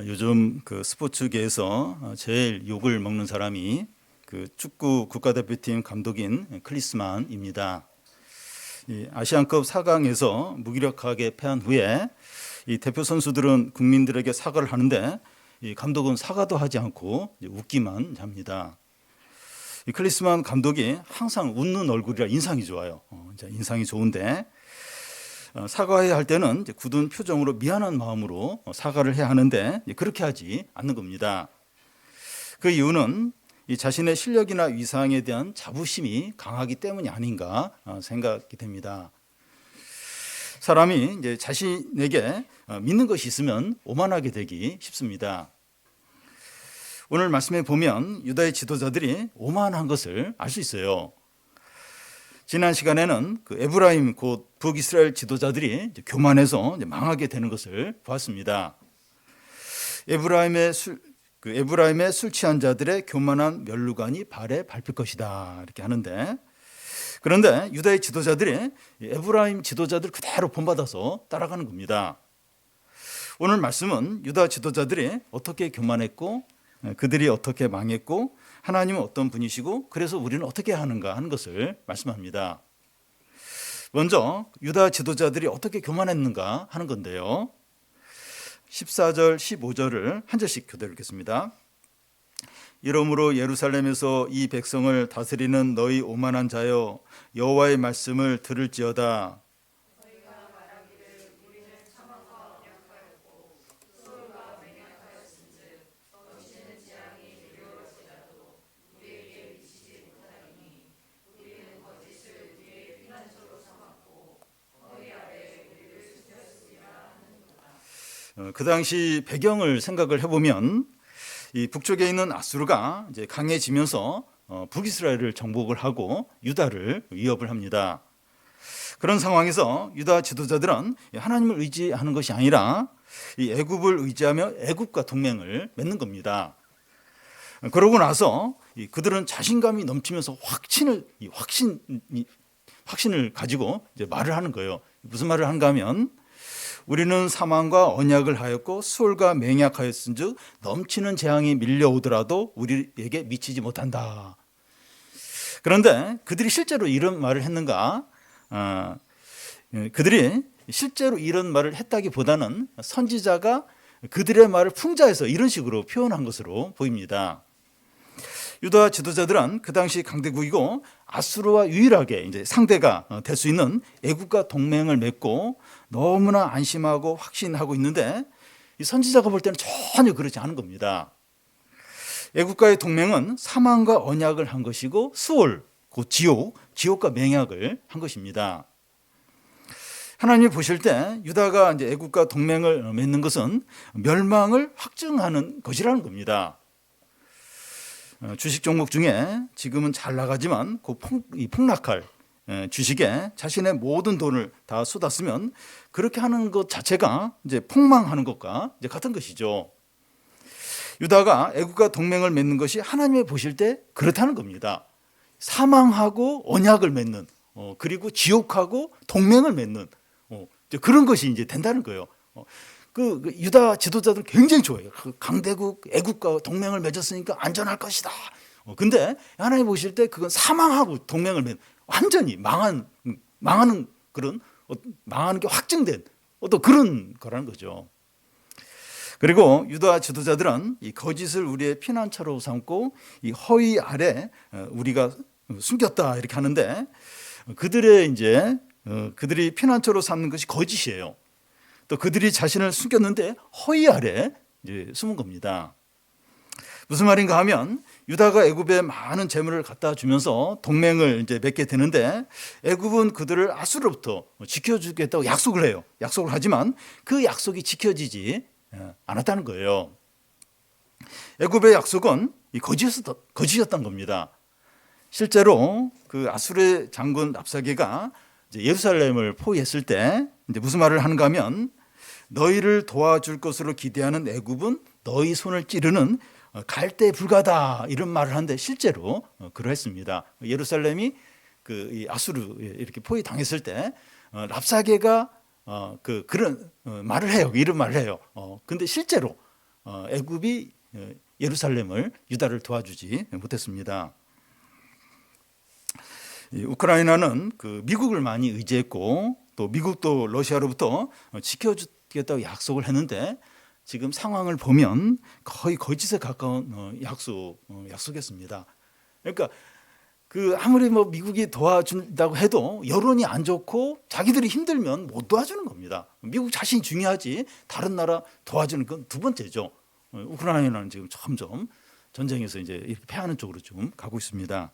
요즘 그 스포츠계에서 제일 욕을 먹는 사람이 그 축구 국가대표팀 감독인 클리스만입니다. 이 아시안컵 4강에서 무기력하게 패한 후에 이 대표 선수들은 국민들에게 사과를 하는데 이 감독은 사과도 하지 않고 웃기만 합니다. 이 클리스만 감독이 항상 웃는 얼굴이라 인상이 좋아요. 인상이 좋은데 사과해야 할 때는 이제 굳은 표정으로 미안한 마음으로 사과를 해야 하는데 그렇게 하지 않는 겁니다. 그 이유는 이 자신의 실력이나 위상에 대한 자부심이 강하기 때문이 아닌가 생각이 됩니다. 사람이 이제 자신에게 믿는 것이 있으면 오만하게 되기 쉽습니다. 오늘 말씀에 보면 유다의 지도자들이 오만한 것을 알 수 있어요. 지난 시간에는 그 에브라임 곧 북이스라엘 지도자들이 교만해서 망하게 되는 것을 보았습니다. 에브라임의 술 취한 자들의 교만한 면류관이 발에 밟힐 것이다 이렇게 하는데, 그런데 유다의 지도자들이 에브라임 지도자들 그대로 본받아서 따라가는 겁니다. 오늘 말씀은 유다 지도자들이 어떻게 교만했고 그들이 어떻게 망했고 하나님은 어떤 분이시고 그래서 우리는 어떻게 하는가 하는 것을 말씀합니다. 먼저 유다 지도자들이 어떻게 교만했는가 하는 건데요. 14절 15절을 한 절씩 교대로 읽겠습니다. 이러므로 예루살렘에서 이 백성을 다스리는 너희 오만한 자여 여호와의 말씀을 들을지어다. 그 당시 배경을 생각을 해보면 이 북쪽에 있는 아수르가 이제 강해지면서 북이스라엘을 정복을 하고 유다를 위협을 합니다. 그런 상황에서 유다 지도자들은 하나님을 의지하는 것이 아니라 이 애굽을 의지하며 애굽과 동맹을 맺는 겁니다. 그러고 나서 그들은 자신감이 넘치면서 확신을 가지고 이제 말을 하는 거예요. 무슨 말을 하는가 하면 우리는 사망과 언약을 하였고 수월과 맹약하였은즉 넘치는 재앙이 밀려오더라도 우리에게 미치지 못한다. 그런데 그들이 실제로 이런 말을 했는가? 그들이 실제로 이런 말을 했다기보다는 선지자가 그들의 말을 풍자해서 이런 식으로 표현한 것으로 보입니다. 유다 지도자들은 그 당시 강대국이고 아수르와 유일하게 이제 상대가 될 수 있는 애국과 동맹을 맺고 너무나 안심하고 확신하고 있는데 이 선지자가 볼 때는 전혀 그렇지 않은 겁니다. 애국과의 동맹은 사망과 언약을 한 것이고 수월, 곧 지옥과 맹약을 한 것입니다. 하나님이 보실 때 유다가 이제 애국과 동맹을 맺는 것은 멸망을 확증하는 것이라는 겁니다. 주식 종목 중에 지금은 잘 나가지만 그 폭락할 주식에 자신의 모든 돈을 다 쏟았으면 그렇게 하는 것 자체가 이제 폭망하는 것과 이제 같은 것이죠. 유다가 애국과 동맹을 맺는 것이 하나님이 보실 때 그렇다는 겁니다. 사망하고 언약을 맺는 그리고 지옥하고 동맹을 맺는 그런 것이 이제 된다는 거예요. 그 유다 지도자들 굉장히 좋아해요. 그 강대국 애국과 동맹을 맺었으니까 안전할 것이다. 근데 하나님 보실 때 그건 사망하고 동맹을 맺는 완전히 망하는 그런 망하는 게 확증된 어떤 그런 거라는 거죠. 그리고 유다 지도자들은 이 거짓을 우리의 피난처로 삼고 이 허위 아래 우리가 숨겼다 이렇게 하는데 그들이 피난처로 삼는 것이 거짓이에요. 또 그들이 자신을 숨겼는데 허위 아래 이제 숨은 겁니다. 무슨 말인가 하면 유다가 애굽에 많은 재물을 갖다 주면서 동맹을 이제 맺게 되는데 애굽은 그들을 아수르로부터 지켜주겠다고 약속을 해요. 약속을 하지만 그 약속이 지켜지지 않았다는 거예요. 애굽의 약속은 거짓이었던 겁니다. 실제로 그 아수르의 장군 랍사게가 예루살렘을 포위했을 때 이제 무슨 말을 하는가 하면 너희를 도와줄 것으로 기대하는 애굽은 너희 손을 찌르는 갈대 불가다 이런 말을 하는데 실제로 그러했습니다. 예루살렘이 이 아수르 이렇게 포위 당했을 때 랍사게가 그런 말을 해요. 이런 말을 해요. 근데 실제로 애굽이 예루살렘을 유다를 도와주지 못했습니다. 우크라이나는 미국을 많이 의지했고 또 미국도 러시아로부터 지켜주겠다고 약속을 했는데 지금 상황을 보면 거의 거짓에 가까운 약속이었습니다. 그러니까 아무리 미국이 도와준다고 해도 여론이 안 좋고 자기들이 힘들면 못 도와주는 겁니다. 미국 자신이 중요하지 다른 나라 도와주는 건 두 번째죠. 우크라이나는 지금 점점 전쟁에서 이제 이렇게 패하는 쪽으로 좀 가고 있습니다.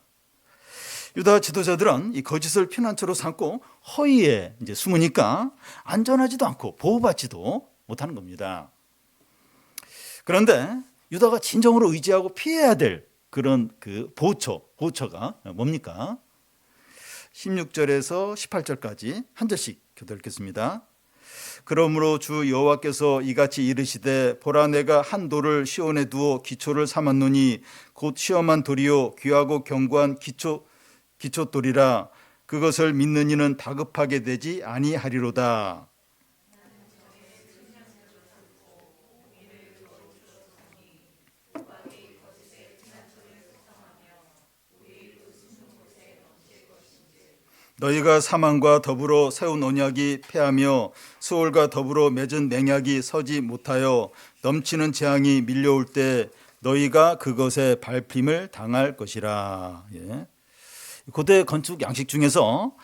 유다 지도자들은 이 거짓을 피난처로 삼고 허위에 이제 숨으니까 안전하지도 않고 보호받지도 못하는 겁니다. 그런데 유다가 진정으로 의지하고 피해야 될 그런 보호처가 뭡니까? 16절에서 18절까지 한 절씩 교독 읽겠습니다. 그러므로 주 여호와께서 이같이 이르시되 보라 내가 한 돌을 시온에 두어 기초를 삼았노니 곧 시험한 돌이요 귀하고 견고한 기초돌이라 그것을 믿는 이는 다급하게 되지 아니하리로다. 너희가 사망과 더불어 세운 언약이 패하며 수월과 더불어 맺은 맹약이 서지 못하여 넘치는 재앙이 밀려올 때 너희가 그것에 밟힘을 당할 것이라. 예. 고대 건축 양식 중에서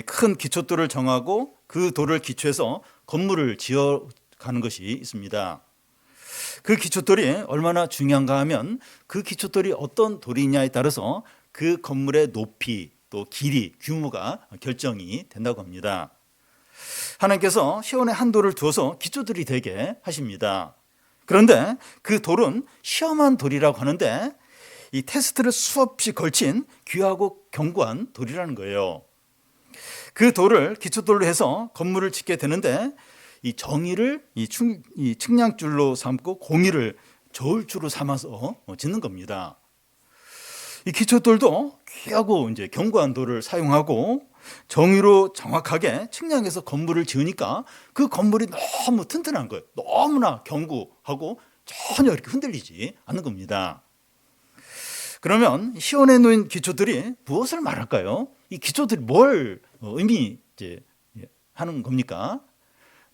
큰 기초돌을 정하고 그 돌을 기초해서 건물을 지어가는 것이 있습니다. 그 기초돌이 얼마나 중요한가 하면 그 기초돌이 어떤 돌이냐에 따라서 그 건물의 높이 또 길이, 규모가 결정이 된다고 합니다. 하나님께서 시온에 한 돌을 두어서 기초돌이 되게 하십니다. 그런데 그 돌은 시험한 돌이라고 하는데 이 테스트를 수없이 걸친 귀하고 견고한 돌이라는 거예요. 그 돌을 기초돌로 해서 건물을 짓게 되는데 이 정의를 이 측량줄로 삼고 공의를 저울줄로 삼아서 짓는 겁니다. 이 기초돌도 귀하고 이제 견고한 돌을 사용하고 정의로 정확하게 측량해서 건물을 지으니까 그 건물이 너무 튼튼한 거예요. 너무나 견고하고 전혀 이렇게 흔들리지 않는 겁니다. 그러면 시온에 놓인 기초들이 무엇을 말할까요? 이 기초들이 뭘 의미 하는 겁니까?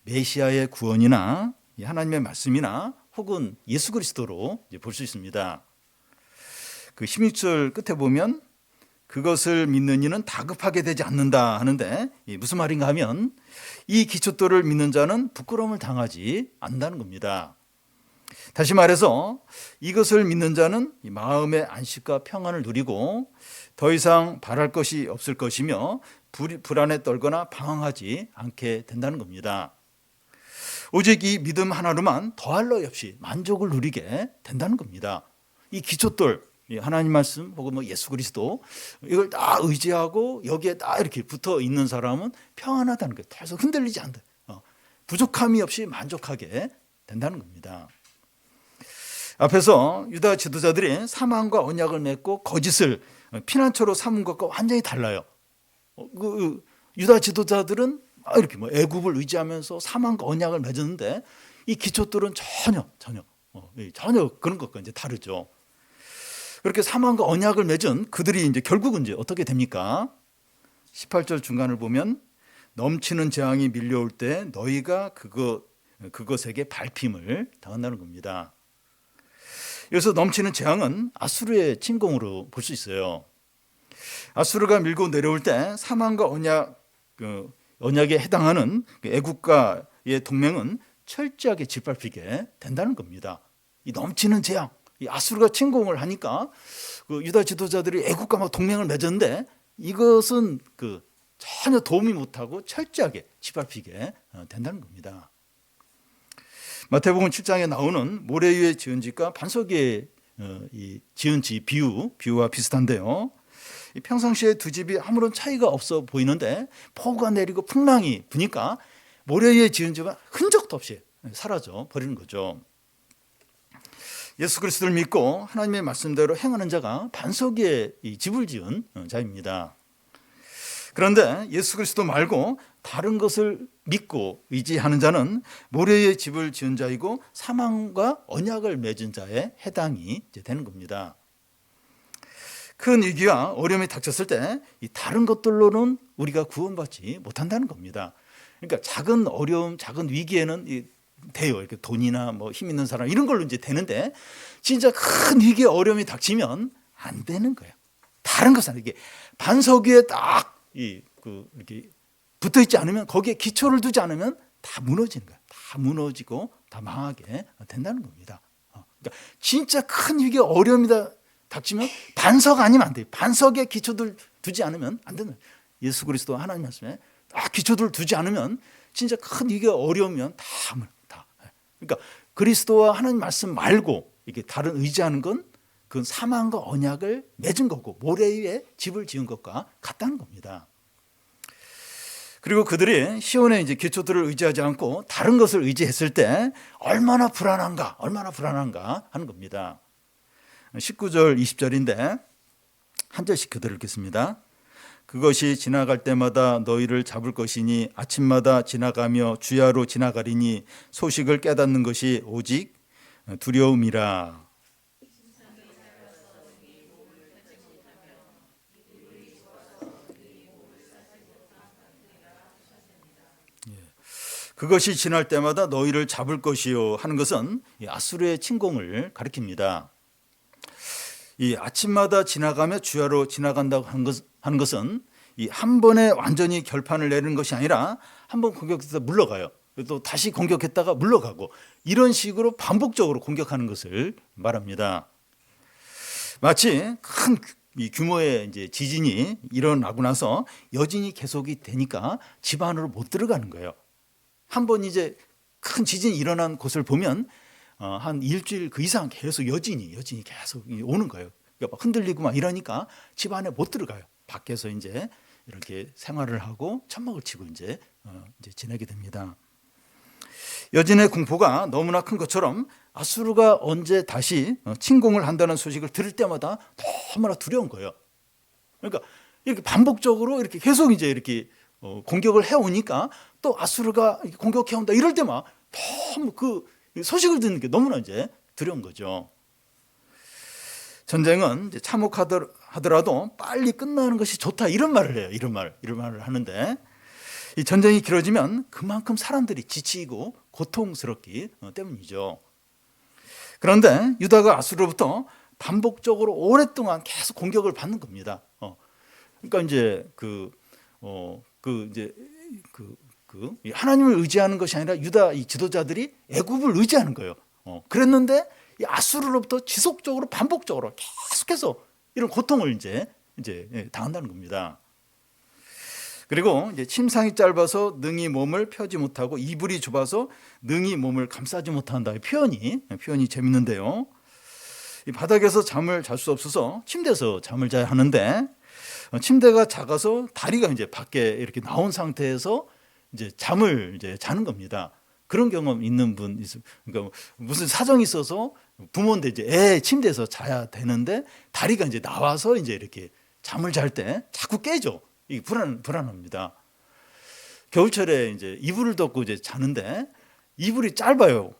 메시아의 구원이나 하나님의 말씀이나 혹은 예수 그리스도로 볼 수 있습니다. 16절 끝에 보면 그것을 믿는 이는 다급하게 되지 않는다 하는데 무슨 말인가 하면 이 기초돌을 믿는 자는 부끄러움을 당하지 않는다는 겁니다. 다시 말해서 이것을 믿는 자는 마음의 안식과 평안을 누리고 더 이상 바랄 것이 없을 것이며 불안에 떨거나 방황하지 않게 된다는 겁니다. 오직 이 믿음 하나로만 더할 나위 없이 만족을 누리게 된다는 겁니다. 이 기초돌, 하나님 말씀 혹은 예수 그리스도 이걸 다 의지하고 여기에 딱 이렇게 붙어 있는 사람은 평안하다는 거예요. 계속 흔들리지 않는다. 부족함이 없이 만족하게 된다는 겁니다. 앞에서 유다 지도자들이 사망과 언약을 맺고 거짓을 피난처로 삼은 것과 완전히 달라요. 유다 지도자들은 이렇게 애굽을 의지하면서 사망과 언약을 맺었는데 이 기초들은 전혀 그런 것과 이제 다르죠. 그렇게 사망과 언약을 맺은 그들이 이제 결국은 이제 어떻게 됩니까? 18절 중간을 보면 넘치는 재앙이 밀려올 때 너희가 그것에게 밟힘을 당한다는 겁니다. 여기서 넘치는 재앙은 아수르의 침공으로 볼 수 있어요. 아수르가 밀고 내려올 때 사망과 언약에 해당하는 애국과의 동맹은 철저하게 짓밟히게 된다는 겁니다. 이 넘치는 재앙, 이 아수르가 침공을 하니까 유다 지도자들이 애국과 막 동맹을 맺었는데 이것은 전혀 도움이 못하고 철저하게 짓밟히게 된다는 겁니다. 마태복음 7장에 나오는 모래 위에 지은 집과 반석 위에 지은 집 비유와 비슷한데요. 평상시에 두 집이 아무런 차이가 없어 보이는데 폭우가 내리고 풍랑이 부니까 모래 위에 지은 집은 흔적도 없이 사라져 버리는 거죠. 예수 그리스도를 믿고 하나님의 말씀대로 행하는 자가 반석 위에 이 집을 지은 자입니다. 그런데 예수 그리스도 말고 다른 것을 믿고 의지하는 자는 모래의 집을 지은 자이고 사망과 언약을 맺은 자에 해당이 되는 겁니다. 큰 위기와 어려움이 닥쳤을 때 이 다른 것들로는 우리가 구원받지 못한다는 겁니다. 그러니까 작은 어려움, 작은 위기에는 돼요. 이렇게 돈이나 뭐 힘 있는 사람 이런 걸로 이제 되는데, 진짜 큰 위기, 어려움이 닥치면 안 되는 거예요. 다른 것은 이게 반석 위에 딱 이렇게 붙어 있지 않으면, 거기에 기초를 두지 않으면 다 무너지는 거예요. 다 무너지고 다 망하게 된다는 겁니다. 그러니까 진짜 큰 위기, 어려움이다 닥치면 반석 아니면 안 돼요. 반석에 기초들 두지 않으면 안 되는 거예요. 예수 그리스도 하나님 말씀에 딱 기초들 두지 않으면 진짜 큰 위기가 어려우면 다. 그러니까 그리스도와 하나님 말씀 말고 이게 다른 의지하는 건 그 사망과 언약을 맺은 거고 모래 위에 집을 지은 것과 같다는 겁니다. 그리고 그들이 시온의 이제 기초들을 의지하지 않고 다른 것을 의지했을 때 얼마나 불안한가 하는 겁니다. 19절 20절인데 한 절씩 그대로 읽겠습니다. 그것이 지나갈 때마다 너희를 잡을 것이니 아침마다 지나가며 주야로 지나가리니 소식을 깨닫는 것이 오직 두려움이라. 그것이 지날 때마다 너희를 잡을 것이요 하는 것은 아수르의 침공을 가리킵니다. 이 아침마다 지나가며 주야로 지나간다고 하는 것은 이 한 번에 완전히 결판을 내리는 것이 아니라 한 번 공격했다 물러가요. 또 다시 공격했다가 물러가고 이런 식으로 반복적으로 공격하는 것을 말합니다. 마치 큰 이 규모의 이제 지진이 일어나고 나서 여진이 계속이 되니까 집 안으로 못 들어가는 거예요. 한 번 이제 큰 지진이 일어난 곳을 보면 한 일주일 그 이상 계속 여진이 계속 오는 거예요. 그러니까 막 흔들리고 막 이러니까 집 안에 못 들어가요. 밖에서 이제 이렇게 생활을 하고 천막을 치고 이제 지내게 됩니다. 여진의 공포가 너무나 큰 것처럼 아수르가 언제 다시 침공을 한다는 소식을 들을 때마다 너무나 두려운 거예요. 그러니까 이렇게 반복적으로 이렇게 계속 이제 이렇게 공격을 해오니까 또 아수르가 공격해온다 이럴 때만 너무 그 소식을 듣는 게 너무나 이제 두려운 거죠. 전쟁은 이제 참혹하더라도 빨리 끝나는 것이 좋다 이런 말을 해요. 이런 말을 하는데 이 전쟁이 길어지면 그만큼 사람들이 지치고 고통스럽기 때문이죠. 그런데 유다가 아수르로부터 반복적으로 오랫동안 계속 공격을 받는 겁니다. 그러니까 이제 하나님을 의지하는 것이 아니라 유다 이 지도자들이 애굽을 의지하는 거예요. 그랬는데 이 아수르로부터 지속적으로 반복적으로 계속해서 이런 고통을 이제 당한다는 겁니다. 그리고 이제 침상이 짧아서 능히 몸을 펴지 못하고 이불이 좁아서 능히 몸을 감싸지 못한다. 표현이 재밌는데요. 이 바닥에서 잠을 잘 수 없어서 침대에서 잠을 자야 하는데 침대가 작아서 다리가 이제 밖에 이렇게 나온 상태에서 이제 잠을 이제 자는 겁니다. 그런 경험 있는 분 있어요. 그러니까 무슨 사정이 있어서 부모인데 이제 애 침대에서 자야 되는데 다리가 이제 나와서 이제 이렇게 잠을 잘 때 자꾸 깨죠. 이게 불안합니다. 겨울철에 이제 이불을 덮고 이제 자는데 이불이 짧아요.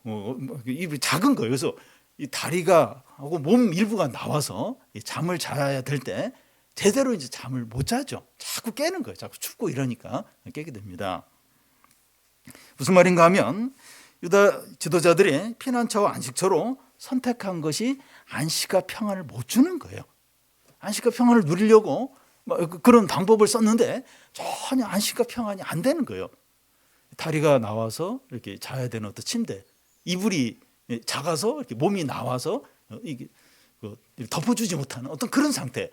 이불이 작은 거예요. 그래서 이 다리가 하고 몸 일부가 나와서 잠을 자야 될 때 제대로 이제 잠을 못 자죠. 자꾸 깨는 거예요. 자꾸 춥고 이러니까 깨게 됩니다. 무슨 말인가 하면 유다 지도자들이 피난처와 안식처로 선택한 것이 안식과 평안을 못 주는 거예요. 안식과 평안을 누리려고 그런 방법을 썼는데 전혀 안식과 평안이 안 되는 거예요. 다리가 나와서 이렇게 자야 되는 어떤 침대, 이불이 작아서 이렇게 몸이 나와서 이게 덮어주지 못하는 어떤 그런 상태,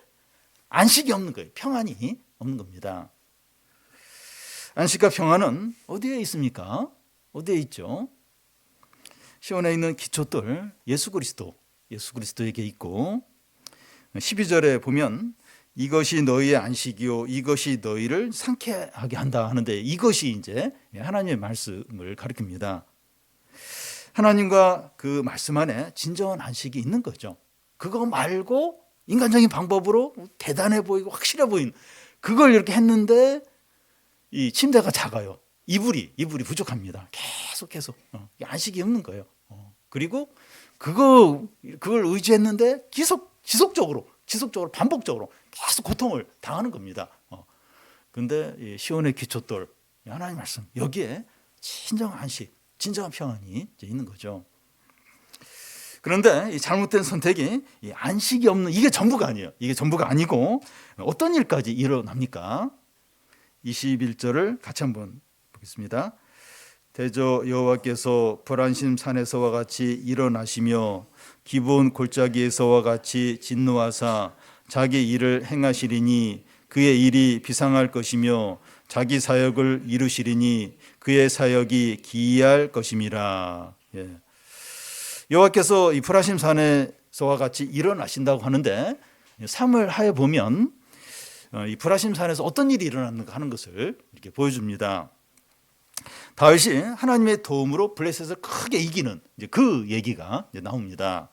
안식이 없는 거예요. 평안이 없는 겁니다. 안식과 평안은 어디에 있습니까? 어디에 있죠? 시온에 있는 기초들 예수 그리스도에게 있고 12절에 보면 이것이 너희의 안식이요 이것이 너희를 상쾌하게 한다 하는데 이것이 이제 하나님의 말씀을 가리킵니다. 하나님과 그 말씀 안에 진정한 안식이 있는 거죠. 그거 말고 인간적인 방법으로 대단해 보이고 확실해 보이는 그걸 이렇게 했는데 이 침대가 작아요. 이불이 부족합니다. 계속 안식이 없는 거예요. 그리고 그걸 의지했는데 지속적으로 반복적으로 계속 고통을 당하는 겁니다. 그런데 이 시온의 기초돌 하나님 말씀 여기에 진정한 안식, 진정한 평안이 있는 거죠. 그런데 이 잘못된 선택이 이 안식이 없는 이게 전부가 아니에요. 이게 전부가 아니고 어떤 일까지 일어납니까? 21절을 같이 한번 보겠습니다. 대저 여호와께서 불안심 산에서와 같이 일어나시며 기브온 골짜기에서와 같이 진노하사 자기 일을 행하시리니 그의 일이 비상할 것이며 자기 사역을 이루시리니 그의 사역이 기이할 것임이라. 예. 여호와께서 이 불안심 산에서와 같이 일어나신다고 하는데 사무엘 하에 보면 이 불안심 산에서 어떤 일이 일어났는가 하는 것을 이렇게 보여줍니다. 다윗이 하나님의 도움으로 블레셋을 크게 이기는 그 얘기가 나옵니다.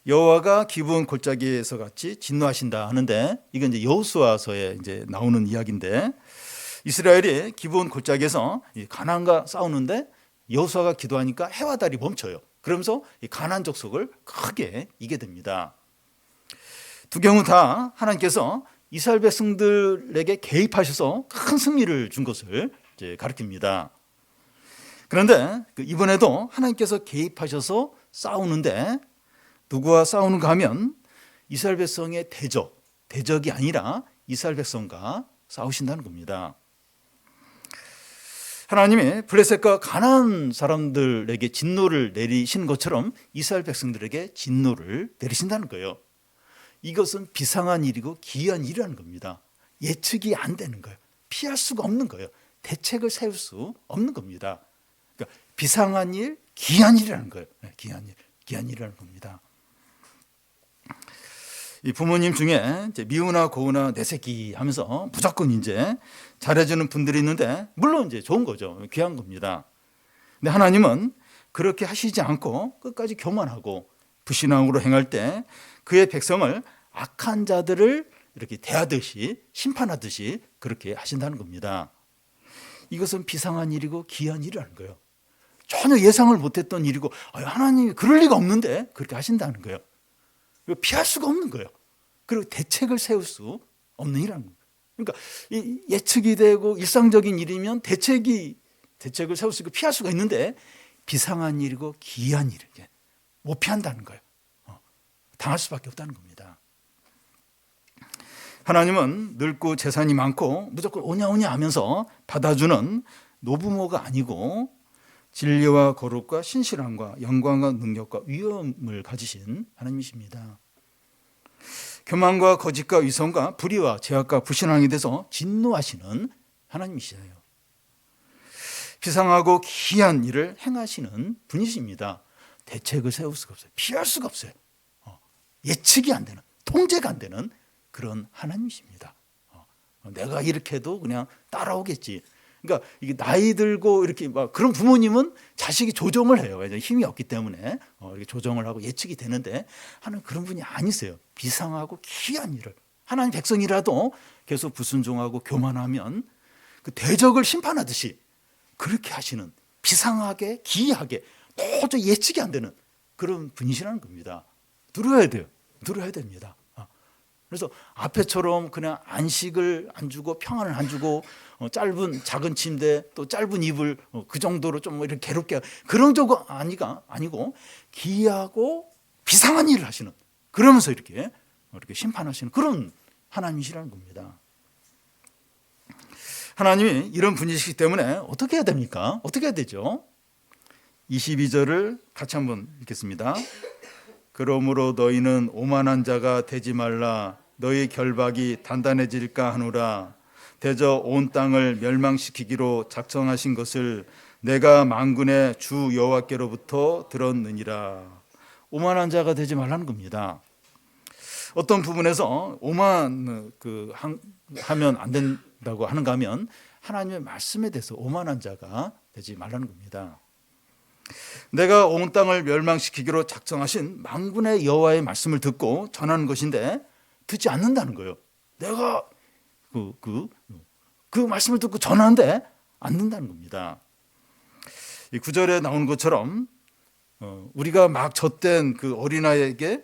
여호와가 기브온 골짜기에서 같이 진노하신다 하는데 이건 이제 여호수아서에 이제 나오는 이야기인데 이스라엘이 기브온 골짜기에서 가나안과 싸우는데 여호수아가 기도하니까 해와 달이 멈춰요. 그러면서 가나안 족속을 크게 이게 됩니다. 두 경우 다 하나님께서 이스라엘 백성들에게 개입하셔서 큰 승리를 준 것을 이제 가르칩니다. 그런데 이번에도 하나님께서 개입하셔서 싸우는데 누구와 싸우는가 하면 이스라엘 백성의 대적이 아니라 이스라엘 백성과 싸우신다는 겁니다. 하나님이 블레셋과 가나안 사람들에게 진노를 내리신 것처럼 이스라엘 백성들에게 진노를 내리신다는 거예요. 이것은 비상한 일이고 기이한 일이라는 겁니다. 예측이 안 되는 거예요. 피할 수가 없는 거예요. 대책을 세울 수 없는 겁니다. 그러니까 비상한 일, 기이한 일이라는 거예요. 기이한 일이라는 겁니다. 이 부모님 중에 이제 미우나 고우나 내 새끼 하면서 무조건 이제 잘해주는 분들이 있는데 물론 이제 좋은 거죠. 귀한 겁니다. 근데 하나님은 그렇게 하시지 않고 끝까지 교만하고 불신앙으로 행할 때 그의 백성을 악한 자들을 이렇게 대하듯이 심판하듯이 그렇게 하신다는 겁니다. 이것은 비상한 일이고 기이한 일이라는 거예요. 전혀 예상을 못했던 일이고 하나님이 그럴 리가 없는데 그렇게 하신다는 거예요. 피할 수가 없는 거예요. 그리고 대책을 세울 수 없는 일이라는 거예요. 그러니까 예측이 되고 일상적인 일이면 대책을 세울 수 있고 피할 수가 있는데 비상한 일이고 기이한 일 못 피한다는 거예요. 당할 수밖에 없다는 겁니다. 하나님은 늙고 재산이 많고 무조건 오냐오냐 하면서 받아주는 노부모가 아니고 진리와 거룩과 신실함과 영광과 능력과 위엄을 가지신 하나님이십니다. 교만과 거짓과 위선과 불의와 죄악과 불신앙에 대해서 진노하시는 하나님이시에요. 비상하고 기이한 일을 행하시는 분이십니다. 대책을 세울 수가 없어요. 피할 수가 없어요. 예측이 안 되는, 통제가 안 되는 그런 하나님이십니다. 내가 이렇게 해도 그냥 따라오겠지. 그러니까 이게 나이 들고 이렇게 막 그런 부모님은 자식이 조정을 해요. 힘이 없기 때문에 이렇게 조정을 하고 예측이 되는데 하나님 그런 분이 아니세요. 비상하고 기이한 일을 하나님 백성이라도 계속 불순종하고 교만하면 그 대적을 심판하듯이 그렇게 하시는 비상하게 기이하게 도저히 예측이 안 되는 그런 분이시라는 겁니다. 누려야 돼요. 누려야 됩니다. 그래서 앞에처럼 그냥 안식을 안 주고 평안을 안 주고 짧은 작은 침대 또 짧은 이불 그 정도로 좀 이렇게 괴롭게 그런 적 아니고 기이하고 비상한 일을 하시는 그러면서 이렇게 심판하시는 그런 하나님이시라는 겁니다. 하나님이 이런 분이시기 때문에 어떻게 해야 됩니까? 어떻게 해야 되죠? 22절을 같이 한번 읽겠습니다. 그러므로 너희는 오만한 자가 되지 말라. 너희 결박이 단단해질까 하노라. 대저 온 땅을 멸망시키기로 작정하신 것을 내가 만군의 주 여호와께로부터 들었느니라. 오만한 자가 되지 말라는 겁니다. 어떤 부분에서 오만 하면 안 된다고 하는가 하면 하나님의 말씀에 대해서 오만한 자가 되지 말라는 겁니다. 내가 온 땅을 멸망시키기로 작정하신 만군의 여호와의 말씀을 듣고 전하는 것인데 듣지 않는다는 거예요. 내가 그 말씀을 듣고 전하는데 안 된다는 겁니다. 이 구절에 나오는 것처럼 우리가 막 젖된 그 어린아이에게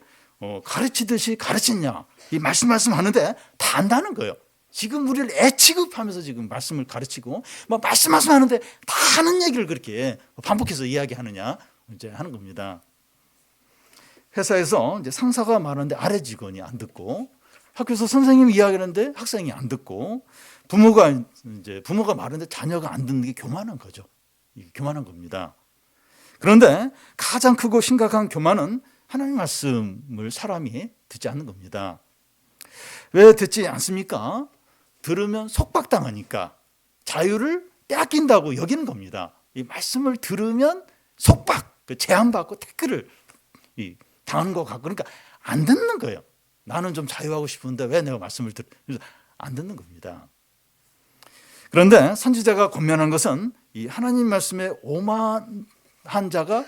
가르치듯이 가르치냐, 이 말씀하는데 다 안다는 거예요. 지금 우리를 애 취급하면서 지금 말씀을 가르치고 막 말씀하는데 다 하는 얘기를 그렇게 반복해서 이야기하느냐 이제 하는 겁니다. 회사에서 이제 상사가 말하는데 아래 직원이 안 듣고, 학교에서 선생님이 이야기하는데 학생이 안 듣고, 부모가 말하는데 자녀가 안 듣는 게 교만한 거죠. 이게 교만한 겁니다. 그런데 가장 크고 심각한 교만은 하나님 말씀을 사람이 듣지 않는 겁니다. 왜 듣지 않습니까? 들으면 속박당하니까, 자유를 빼앗긴다고 여기는 겁니다. 이 말씀을 들으면 속박, 제한받고 태클을 당하는 것 같고, 그러니까 안 듣는 거예요. 나는 좀 자유하고 싶은데 왜 내가 말씀을 그래서 안 듣는 겁니다. 그런데 선지자가 권면한 것은 이 하나님 말씀에 오만한 자가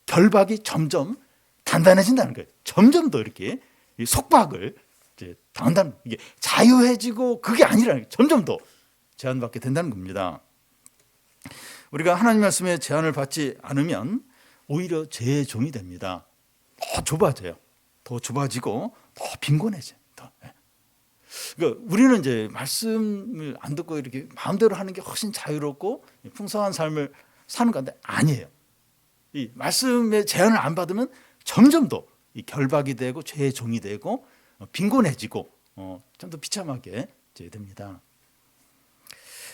결박이 점점 단단해진다는 거예요. 점점 더 이렇게 속박을 이제 당한다는, 이게 자유해지고 그게 아니라 점점 더 제한받게 된다는 겁니다. 우리가 하나님 말씀에 제한을 받지 않으면 오히려 죄의 종이 됩니다. 더 좁아져요. 더 좁아지고 더 빈곤해져요. 그러니까 우리는 이제 말씀을 안 듣고 이렇게 마음대로 하는 게 훨씬 자유롭고 풍성한 삶을 사는 건데 아니에요. 이 말씀의 제한을 안 받으면 점점 더 결박이 되고 죄의 종이 되고 빈곤해지고 좀 더 비참하게 됩니다.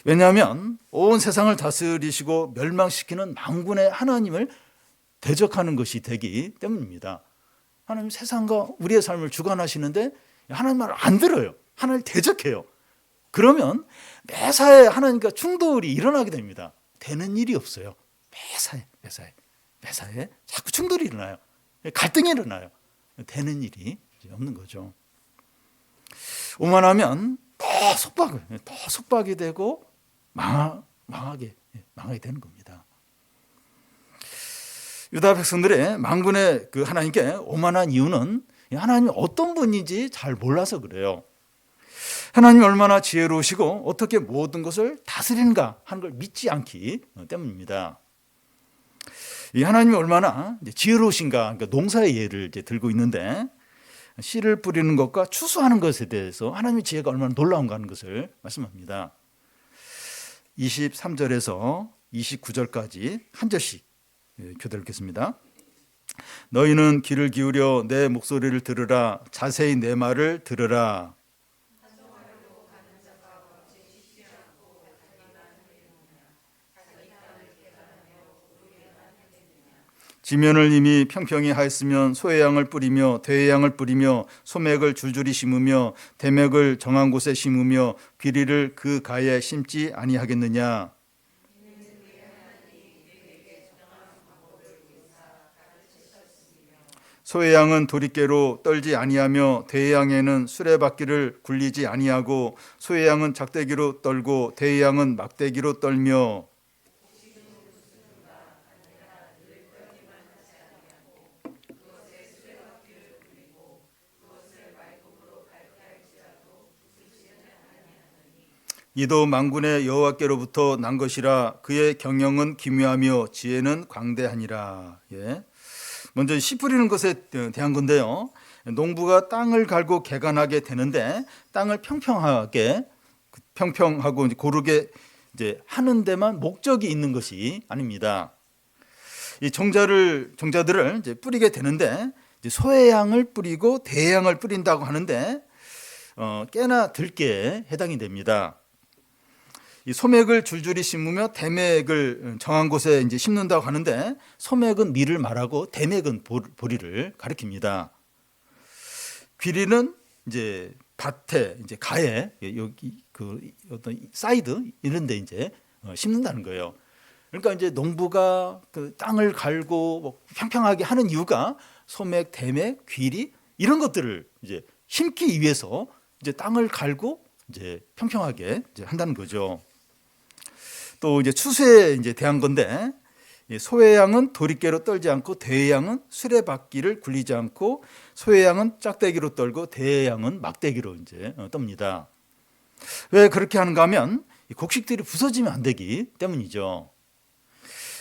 왜냐하면 온 세상을 다스리시고 멸망시키는 만군의 하나님을 대적하는 것이 되기 때문입니다. 하나님 세상과 우리의 삶을 주관하시는데 하나님 말을 안 들어요. 하나님을 대적해요. 그러면 매사에 하나님과 충돌이 일어나게 됩니다. 되는 일이 없어요. 매사에 자꾸 충돌이 일어나요. 갈등이 일어나요. 되는 일이 없는 거죠. 오만하면 더 속박이 되고 망하게 되는 겁니다. 유다 백성들의 만군의 그 하나님께 오만한 이유는 하나님이 어떤 분인지 잘 몰라서 그래요. 하나님이 얼마나 지혜로우시고 어떻게 모든 것을 다스리는가 하는 걸 믿지 않기 때문입니다. 이 하나님이 얼마나 지혜로우신가, 그러니까 농사의 예를 들고 있는데, 씨를 뿌리는 것과 추수하는 것에 대해서 하나님의 지혜가 얼마나 놀라운가 하는 것을 말씀합니다. 23절에서 29절까지 한 절씩 교대를 읽겠습니다. 너희는 귀를 기울여 내 목소리를 들으라. 자세히 내 말을 들으라. 지면을 이미 평평히 하였으면 소의 양을 뿌리며 대의 양을 뿌리며 소맥을 줄줄이 심으며 대맥을 정한 곳에 심으며 귀리를 그 가에 심지 아니하겠느냐. 소의 양은 도리깨로 떨지 아니하며 대의 양에는 수레바퀴를 굴리지 아니하고 소의 양은 작대기로 떨고 대의 양은 막대기로 떨며 이도 만군의 여호와께로부터 난 것이라. 그의 경영은 기묘하며 지혜는 광대하니라. 먼저 씨 뿌리는 것에 대한 건데요. 농부가 땅을 갈고 개간하게 되는데 땅을 평평하고 고르게 하는 데만 목적이 있는 것이 아닙니다. 이 종자들을 뿌리게 되는데 소의 양을 뿌리고 대의 양을 뿌린다고 하는데 깨나 들깨에 해당이 됩니다. 이 소맥을 줄줄이 심으며 대맥을 정한 곳에 심는다고 하는데, 소맥은 밀을 말하고 대맥은 보리를 가리킵니다. 귀리는 밭에 가에 여기 그 어떤 사이드 이런 데 심는다는 거예요. 그러니까 농부가 그 땅을 갈고 평평하게 하는 이유가 소맥, 대맥, 귀리 이런 것들을 심기 위해서 땅을 갈고 평평하게 한다는 거죠. 또 추수에 대한 건데, 소의 양은 도리깨로 떨지 않고 대의 양은 수레바퀴를 굴리지 않고 소의 양은 짝대기로 떨고 대의 양은 막대기로 떱니다. 왜 그렇게 하는가 하면 이 곡식들이 부서지면 안 되기 때문이죠.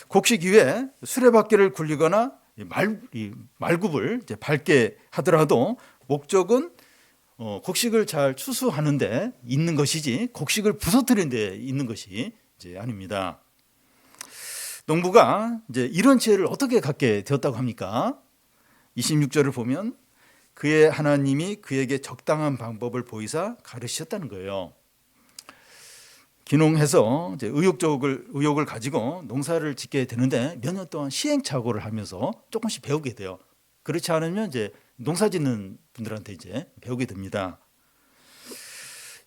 곡식 위에 수레바퀴를 굴리거나 이 말굽을 이제 밟게 하더라도 목적은 곡식을 잘 추수하는 데 있는 것이지 곡식을 부서뜨리는 데 있는 것이 이제 아닙니다. 농부가 이제 이런 지혜를 어떻게 갖게 되었다고 합니까? 26절을 보면 그의 하나님이 그에게 적당한 방법을 보이사 가르치셨다는 거예요. 귀농해서 이제 의욕을 가지고 농사를 짓게 되는데 몇 년 동안 시행착오를 하면서 조금씩 배우게 돼요. 그렇지 않으면 이제 농사 짓는 분들한테 이제 배우게 됩니다.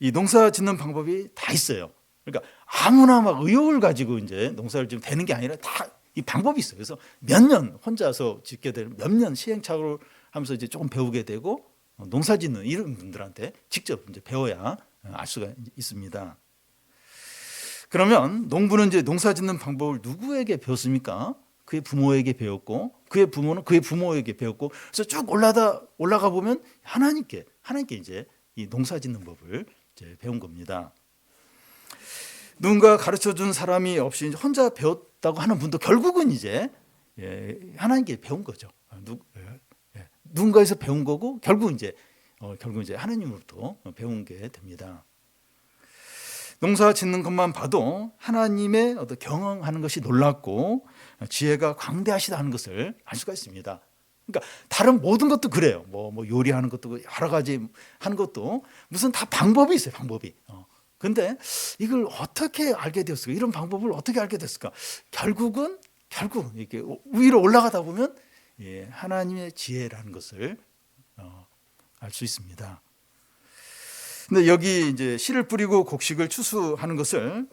이 농사 짓는 방법이 다 있어요. 그러니까 아무나 막 의욕을 가지고 이제 농사를 지면 되는 게 아니라 다 이 방법이 있어요. 그래서 몇 년 혼자서 짓게 되는 몇 년 시행착오를 하면서 이제 조금 배우게 되고 농사 짓는 이런 분들한테 직접 이제 배워야 알 수가 있습니다. 그러면 농부는 이제 농사 짓는 방법을 누구에게 배웠습니까? 그의 부모에게 배웠고 그의 부모는 그의 부모에게 배웠고 그래서 쭉 올라가 보면 하나님께 이제 이 농사 짓는 법을 이제 배운 겁니다. 누군가 가르쳐 준 사람이 없이 혼자 배웠다고 하는 분도 결국은 이제 하나님께 배운 거죠. 누군가에서 배운 거고 결국 이제 하나님으로부터 배운 게 됩니다. 농사 짓는 것만 봐도 하나님의 어떤 경영하는 것이 놀랍고 지혜가 광대하시다는 것을 알 수가 있습니다. 그러니까 다른 모든 것도 그래요. 뭐 요리하는 것도 여러 가지 하는 것도 무슨 다 방법이 있어요. 방법이. 근데 이걸 어떻게 알게 되었을까? 이런 방법을 어떻게 알게 됐을까? 결국 이렇게 위로 올라가다 보면 하나님의 지혜라는 것을 알 수 있습니다. 근데 여기 이제 씨를 뿌리고 곡식을 추수하는 것을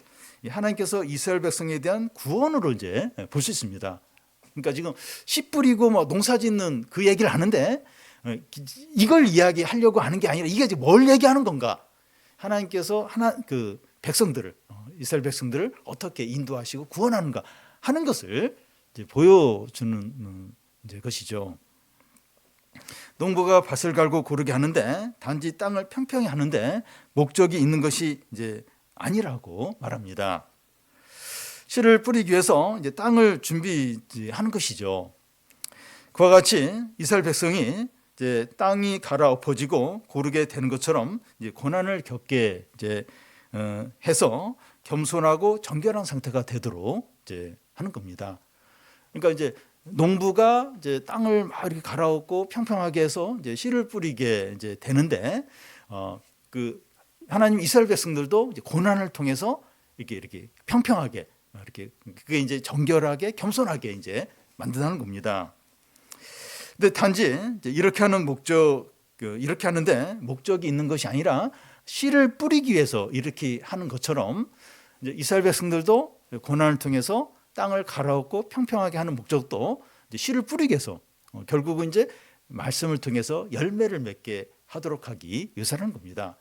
하나님께서 이스라엘 백성에 대한 구원으로 이제 볼 수 있습니다. 그러니까 지금 씨 뿌리고 뭐 농사 짓는 그 얘기를 하는데 이걸 이야기하려고 하는 게 아니라 이게 지금 뭘 얘기하는 건가? 하나님께서 그 백성들을 이스라엘 백성들을 어떻게 인도하시고 구원하는가 하는 것을 이제 보여주는 이제 것이죠. 농부가 밭을 갈고 고르게 하는데 단지 땅을 평평히 하는데 목적이 있는 것이 이제 아니라고 말합니다. 씨를 뿌리기 위해서 이제 땅을 준비하는 것이죠. 그와 같이 이스라엘 백성이 이제 땅이 갈아엎어지고 고르게 되는 것처럼 이제 고난을 겪게 이제 해서 겸손하고 정결한 상태가 되도록 이제 하는 겁니다. 그러니까 이제 농부가 이제 땅을 막 이렇게 갈아엎고 평평하게 해서 이제 씨를 뿌리게 이제 되는데 그 하나님 이스라엘 백성들도 이제 고난을 통해서 이렇게 평평하게 이렇게 그게 이제 정결하게 겸손하게 이제 만든다는 겁니다. 근데 단지 이제 이렇게 하는데 목적이 있는 것이 아니라 씨를 뿌리기 위해서 이렇게 하는 것처럼 이제 이스라엘 백성들도 고난을 통해서 땅을 갈아엎고 평평하게 하는 목적도 이제 씨를 뿌리기 위해서 결국은 이제 말씀을 통해서 열매를 맺게 하도록 하기 위해서라는 겁니다.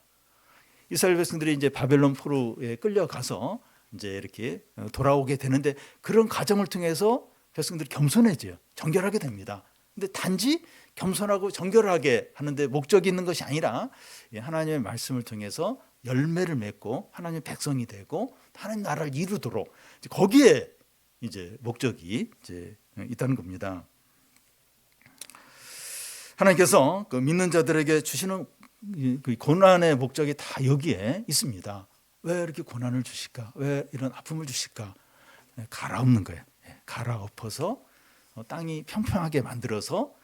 이스라엘 백성들이 이제 바벨론 포로에 끌려가서 이제 이렇게 돌아오게 되는데 그런 과정을 통해서 백성들이 겸손해져요. 정결하게 됩니다. 근데 단지 겸손하고 정결하게 하는데 목적이 있는 것이 아니라 하나님의 말씀을 통해서 열매를 맺고 하나님의 백성이 되고 하나님 나라를 이루도록 거기에 이제 목적이 이제 있다는 겁니다. 하나님께서 그 믿는 자들에게 주시는 그 고난의 목적이 다 여기에 있습니다. 왜 이렇게 고난을 주실까? 왜 이런 아픔을 주실까? 갈아엎는 거예요. 갈아엎어서 땅이 평평하게 만들어서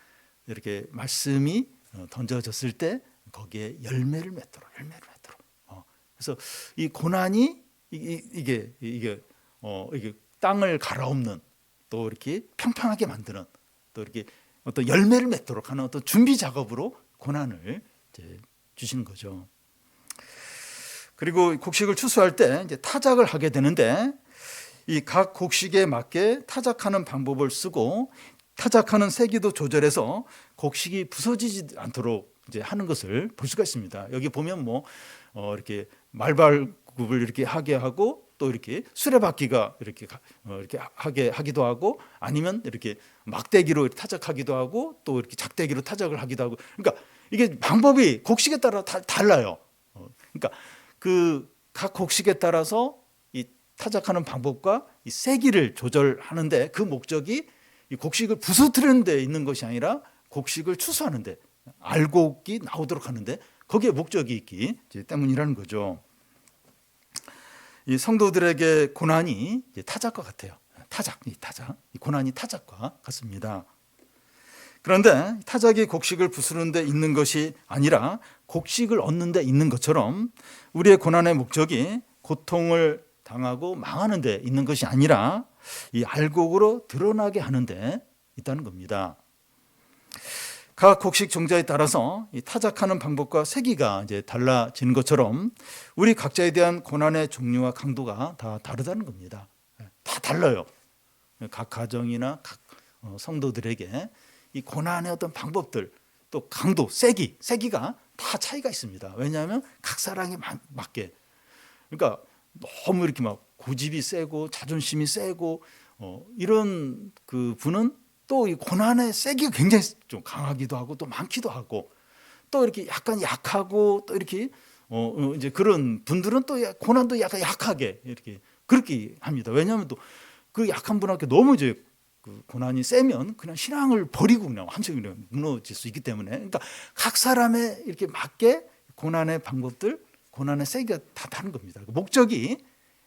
이렇게 말씀이 던져졌을 때 거기에 열매를 맺도록. 그래서 이 고난이 이게 땅을 갈아엎는 또 이렇게 평평하게 만드는 또 이렇게 어떤 열매를 맺도록 하는 어떤 준비 작업으로 고난을 이제 주시는 거죠. 그리고 곡식을 추수할 때 이제 타작을 하게 되는데 이 각 곡식에 맞게 타작하는 방법을 쓰고 타작하는 세기도 조절해서 곡식이 부서지지 않도록 이제 하는 것을 볼 수가 있습니다. 여기 보면 이렇게 말발굽을 이렇게 하게 하고 또 이렇게 수레바퀴가 이렇게 하게 하기도 하고 아니면 이렇게 막대기로 타작하기도 하고 또 이렇게 작대기로 타작을 하기도 하고 그러니까 이게 방법이 곡식에 따라 달라요. 그러니까 그 각 곡식에 따라서 이 타작하는 방법과 이 세기를 조절하는데 그 목적이 이 곡식을 부서뜨리는 데 있는 것이 아니라 곡식을 추수하는 데 알곡이 나오도록 하는데 거기에 목적이 있기 때문이라는 거죠. 이 성도들에게 고난이 타작과 같아요. 이 고난이 타작과 같습니다. 그런데 타작이 곡식을 부수는 데 있는 것이 아니라 곡식을 얻는 데 있는 것처럼 우리의 고난의 목적이 고통을 당하고 망하는 데 있는 것이 아니라 이 알곡으로 드러나게 하는 데 있다는 겁니다. 각 곡식 종자에 따라서 이 타작하는 방법과 세기가 이제 달라지는 것처럼 우리 각자에 대한 고난의 종류와 강도가 다 다르다는 겁니다. 다 달라요. 각 가정이나 각 성도들에게 이 고난의 어떤 방법들 또 강도, 세기가 다 차이가 있습니다. 왜냐하면 각 사람에 맞게. 그러니까 너무 이렇게 막 고집이 세고 자존심이 세고 이런 그 분은 또 이 고난의 세기가 굉장히 좀 강하기도 하고 또 많기도 하고 또 이렇게 약간 약하고 또 이렇게 이제 그런 분들은 또 고난도 약간 약하게 이렇게 그렇게 합니다. 왜냐하면 또 그 약한 분한테 너무 이제 그 고난이 세면 그냥 신앙을 버리고 그냥 완전히 그냥 무너질 수 있기 때문에 그러니까 각 사람의 이렇게 맞게 고난의 방법들, 고난의 세기가 다 다른 겁니다. 목적이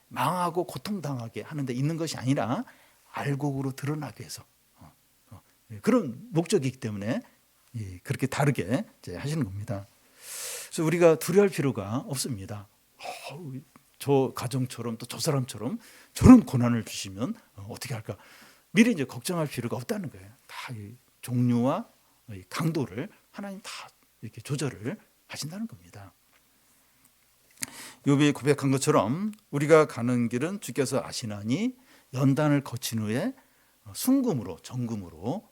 망하고 고통당하게 하는데 있는 것이 아니라 알곡으로 드러나게 해서 그런 목적이기 때문에 그렇게 다르게 하시는 겁니다. 그래서 우리가 두려워할 필요가 없습니다. 저 가정처럼 또 저 사람처럼 저런 고난을 주시면 어떻게 할까? 미리 이제 걱정할 필요가 없다는 거예요. 다 이 종류와 이 강도를 하나님 다 이렇게 조절을 하신다는 겁니다. 욥이 고백한 것처럼 우리가 가는 길은 주께서 아시나니 연단을 거친 후에 순금으로 정금으로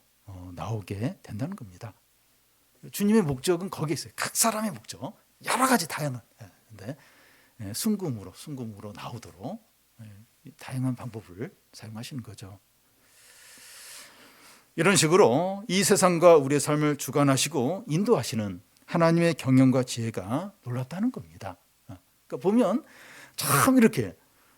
나오게 된다는 겁니다. 주님의 목적은 거기에 있어요. 각 사람의 목적 여러 가지 다양한데 순금으로 나오도록 다양한 방법을 사용하시는 거죠. 이런 식으로 이 세상과 우리의 삶을 주관하시고 인도하시는 하나님의 경영과 지혜가 놀랍다는 겁니다. 그러니까 보면 참 이렇게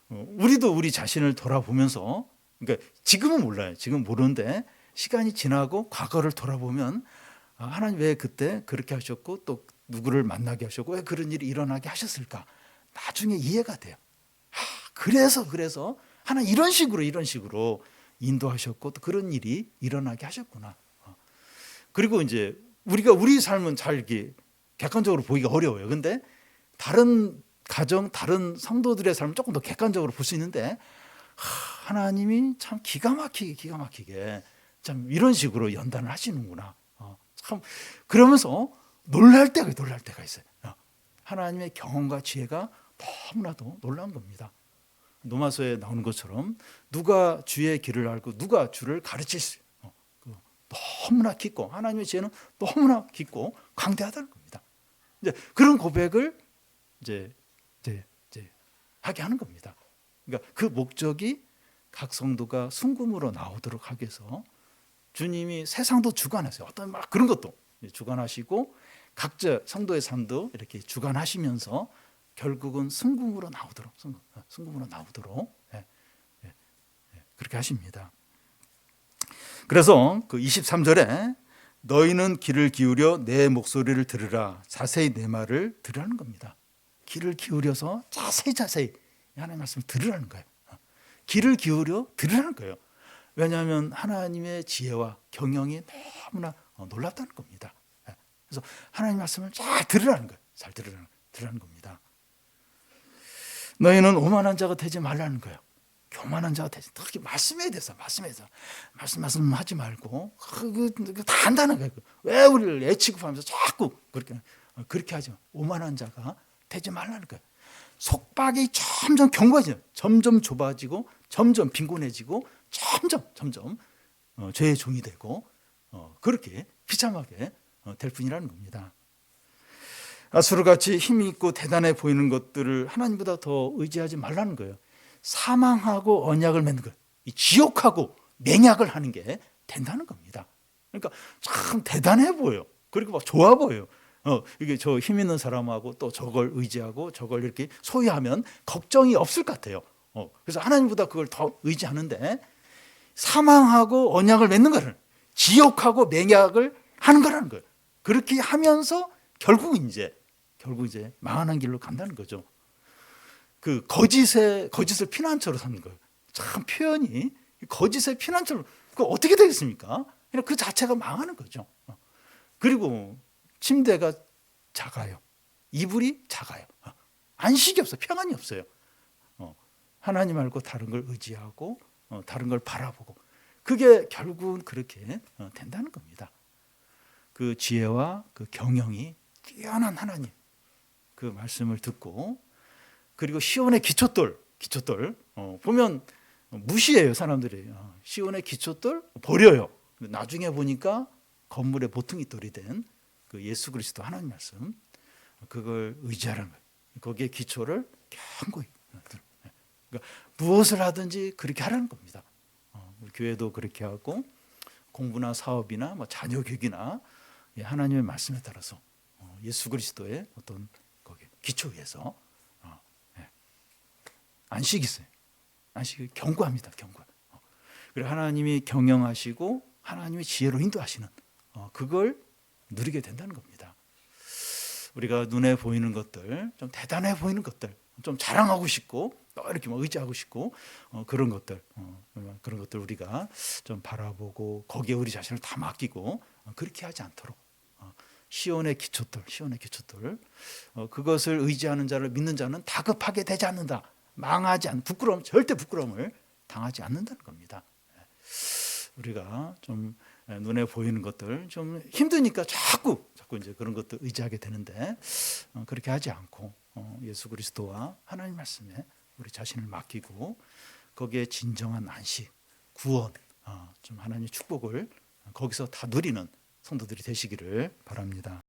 우리도 우리 자신을 돌아보면서 그러니까 지금은 몰라요. 지금 모르는데 시간이 지나고 과거를 돌아보면 하나님 왜 그때 그렇게 하셨고 또 누구를 만나게 하셨고 왜 그런 일이 일어나게 하셨을까? 나중에 이해가 돼요. 그래서 하나님 이런 식으로 인도하셨고 또 그런 일이 일어나게 하셨구나. 그리고 이제 우리가 우리 삶은 잘 이렇게 객관적으로 보기가 어려워요. 그런데 다른 가정, 다른 성도들의 삶을 조금 더 객관적으로 볼 수 있는데 하나님이 참 기가 막히게 참 이런 식으로 연단을 하시는구나. 참 그러면서 놀랄 때가 있어요. 하나님의 경험과 지혜가 너무나도 놀라운 겁니다. 노마서에 나오는 것처럼 누가 주의 길을 알고 누가 주를 가르칠 수 너무나 깊고 하나님의 지혜는 너무나 깊고 광대하다는 겁니다. 이제 그런 고백을 이제 하게 하는 겁니다. 그러니까 그 목적이 각 성도가 순금으로 나오도록 하기 위해서 주님이 세상도 주관하세요. 어떤 막 그런 것도 주관하시고 각자 성도의 삶도 이렇게 주관하시면서 결국은 순금으로 나오도록 그렇게 하십니다. 그래서 그 23절에 너희는 귀를 기울여 내 목소리를 들으라 자세히 내 말을 들으라는 겁니다. 귀를 기울여서 자세히 하나님의 말씀을 들으라는 거예요. 귀를 기울여 들으라는 거예요. 왜냐하면 하나님의 지혜와 경영이 너무나 놀랍다는 겁니다. 그래서 하나님의 말씀을 잘 들으라는 거예요. 잘 들으라는 겁니다. 너희는 오만한 자가 되지 말라는 거예요. 교만한 자가 되지. 특히 말씀에 대해서 말씀하지 말고 다 안다는 거예요. 왜 우리를 애치고 하면서 자꾸 그렇게 하지 마. 오만한 자가 되지 말라는 거예요. 속박이 점점 견고해지죠. 점점 좁아지고 점점 빈곤해지고 점점 죄의 종이 되고 그렇게 비참하게 될 뿐이라는 겁니다. 아수르같이 힘이 있고 대단해 보이는 것들을 하나님보다 더 의지하지 말라는 거예요. 사망하고 언약을 맺는 거예요. 이 지옥하고 맹약을 하는 게 된다는 겁니다. 그러니까 참 대단해 보여. 그리고 막 좋아 보여. 이게 저 힘 있는 사람하고 또 저걸 의지하고 저걸 이렇게 소유하면 걱정이 없을 것 같아요. 그래서 하나님보다 그걸 더 의지하는데 사망하고 언약을 맺는 거를 지옥하고 맹약을 하는 거라는 거예요. 그렇게 하면서 결국 이제 망하는 길로 간다는 거죠. 그 거짓을 피난처로 삼는 거예요. 참 표현이 거짓의 피난처로 그 어떻게 되겠습니까? 그냥 그 자체가 망하는 거죠. 그리고 침대가 작아요. 이불이 작아요. 안식이 없어요. 평안이 없어요. 하나님 말고 다른 걸 의지하고 다른 걸 바라보고 그게 결국은 그렇게 된다는 겁니다. 그 지혜와 그 경영이 뛰어난 하나님 그 말씀을 듣고 그리고 시온의 기초돌 보면 무시해요 사람들이. 시온의 기초돌 버려요. 나중에 보니까 건물의 보퉁이 돌이 된 그 예수 그리스도 하나님 말씀 그걸 의지하라는 거예요. 거기에 기초를 견고히 그러니까 무엇을 하든지 그렇게 하라는 겁니다. 우리 교회도 그렇게 하고 공부나 사업이나 뭐 자녀 교육이나 하나님의 말씀에 따라서 예수 그리스도의 어떤 거기 기초 위에서 안식이 있어요. 안식이 견고합니다. 견고. 그리고 하나님이 경영하시고 하나님의 지혜로 인도하시는 그걸 누리게 된다는 겁니다. 우리가 눈에 보이는 것들, 좀 대단해 보이는 것들, 좀 자랑하고 싶고 이렇게 뭐 의지하고 싶고 그런 것들 우리가 좀 바라보고 거기에 우리 자신을 다 맡기고 그렇게 하지 않도록 시온의 기초돌 그것을 의지하는 자를 믿는 자는 다급하게 되지 않는다. 망하지 않는 절대 부끄러움을 당하지 않는다는 겁니다. 우리가 좀 눈에 보이는 것들 좀 힘드니까 자꾸 이제 그런 것들 의지하게 되는데 그렇게 하지 않고 예수 그리스도와 하나님 말씀에 우리 자신을 맡기고 거기에 진정한 안식, 구원, 좀 하나님의 축복을 거기서 다 누리는 성도들이 되시기를 바랍니다.